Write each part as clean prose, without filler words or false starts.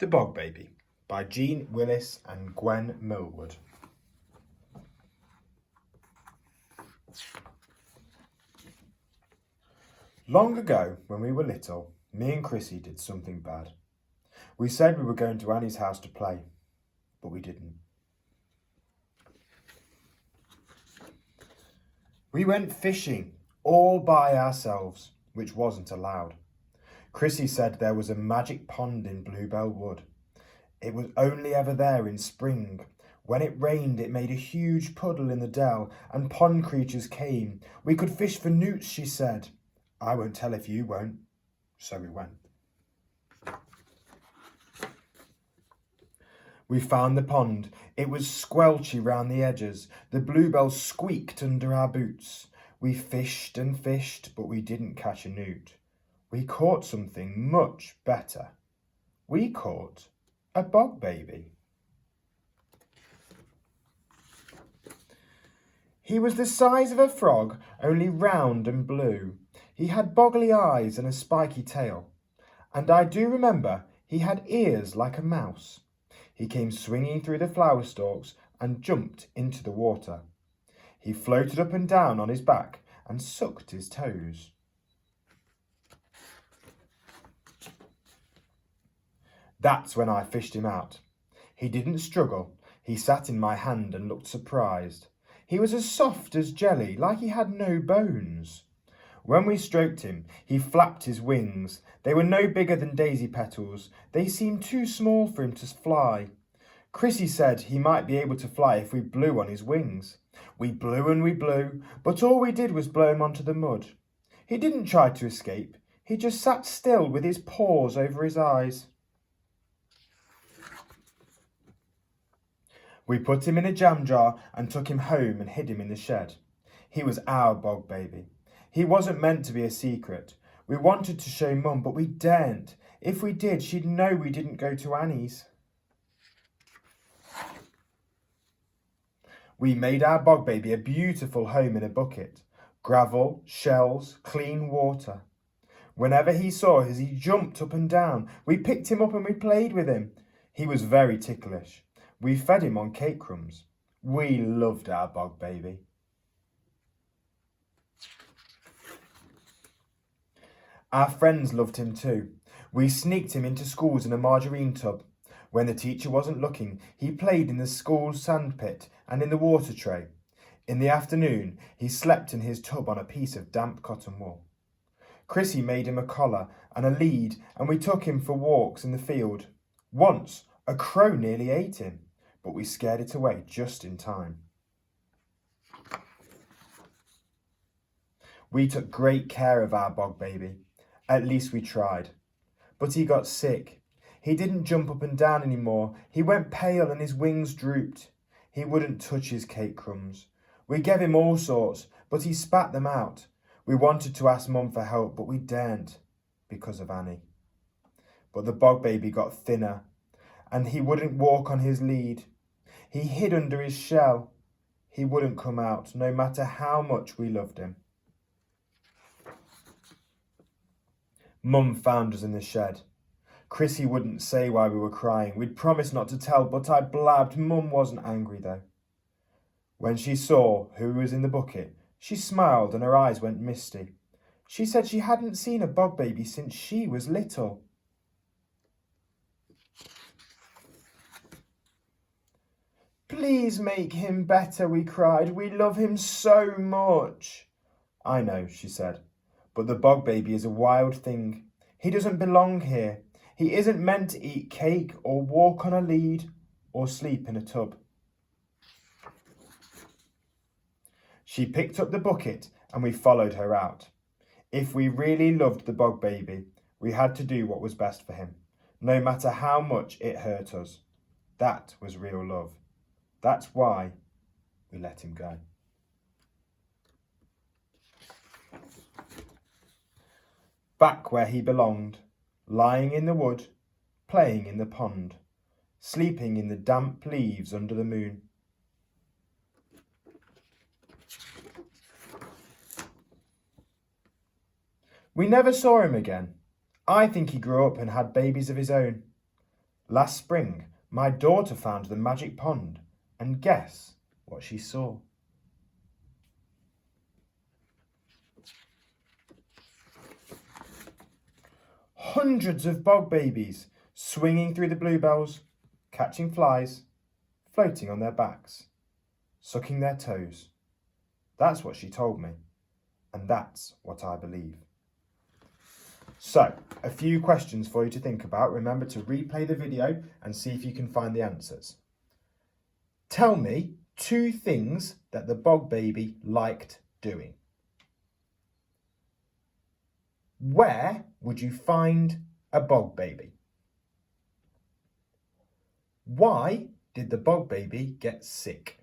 The Bog Baby by Jeanne Willis and Gwen Millward. Long ago, when we were little, me and Chrissy did something bad. We said we were going to Annie's house to play, but we didn't. We went fishing all by ourselves, which wasn't allowed. Chrissy said there was a magic pond in Bluebell Wood. It was only ever there in spring. When it rained, it made a huge puddle in the dell, and pond creatures came. We could fish for newts, she said. I won't tell if you won't. So we went. We found the pond. It was squelchy round the edges. The bluebells squeaked under our boots. We fished and fished, but we didn't catch a newt. We caught something much better. We caught a bog baby. He was the size of a frog, only round and blue. He had boggly eyes and a spiky tail. And I do remember he had ears like a mouse. He came swinging through the flower stalks and jumped into the water. He floated up and down on his back and sucked his toes. That's when I fished him out. He didn't struggle. He sat in my hand and looked surprised. He was as soft as jelly, like he had no bones. When we stroked him, he flapped his wings. They were no bigger than daisy petals. They seemed too small for him to fly. Chrissy said he might be able to fly if we blew on his wings. We blew and we blew, but all we did was blow him onto the mud. He didn't try to escape. He just sat still with his paws over his eyes. We put him in a jam jar and took him home and hid him in the shed. He was our bog baby. He wasn't meant to be a secret. We wanted to show Mum, but we daren't. If we did, she'd know we didn't go to Annie's. We made our bog baby a beautiful home in a bucket. Gravel, shells, clean water. Whenever he saw us, he jumped up and down. We picked him up and we played with him. He was very ticklish. We fed him on cake crumbs. We loved our bog baby. Our friends loved him too. We sneaked him into schools in a margarine tub. When the teacher wasn't looking, he played in the school sandpit and in the water tray. In the afternoon, he slept in his tub on a piece of damp cotton wool. Chrissy made him a collar and a lead, and we took him for walks in the field. Once, a crow nearly ate him, but we scared it away just in time. We took great care of our bog baby. At least we tried. But he got sick. He didn't jump up and down anymore. He went pale and his wings drooped. He wouldn't touch his cake crumbs. We gave him all sorts, but he spat them out. We wanted to ask Mum for help, but we daren't because of Annie. But the bog baby got thinner, and he wouldn't walk on his lead. He hid under his shell. He wouldn't come out, no matter how much we loved him. Mum found us in the shed. Chrissy wouldn't say why we were crying. We'd promised not to tell, but I blabbed. Mum wasn't angry though. When she saw who was in the bucket, she smiled and her eyes went misty. She said she hadn't seen a bog baby since she was little. Please make him better, we cried. We love him so much. I know, she said, but the bog baby is a wild thing. He doesn't belong here. He isn't meant to eat cake or walk on a lead or sleep in a tub. She picked up the bucket and we followed her out. If we really loved the bog baby, we had to do what was best for him, no matter how much it hurt us. That was real love. That's why we let him go. Back where he belonged, lying in the wood, playing in the pond, sleeping in the damp leaves under the moon. We never saw him again. I think he grew up and had babies of his own. Last spring, my daughter found the magic pond, and guess what she saw? Hundreds of bog babies swinging through the bluebells, catching flies, floating on their backs, sucking their toes. That's what she told me, and that's what I believe. So, a few questions for you to think about. Remember to replay the video and see if you can find the answers. Tell me 2 things that the bog baby liked doing. Where would you find a bog baby? Why did the bog baby get sick?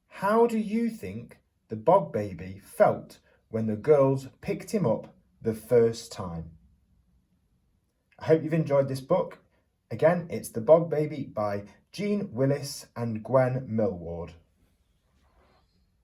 How do you think the bog baby felt when the girls picked him up the first time? I hope you've enjoyed this book. Again, it's The Bog Baby by Jeanne Willis and Gwen Millward.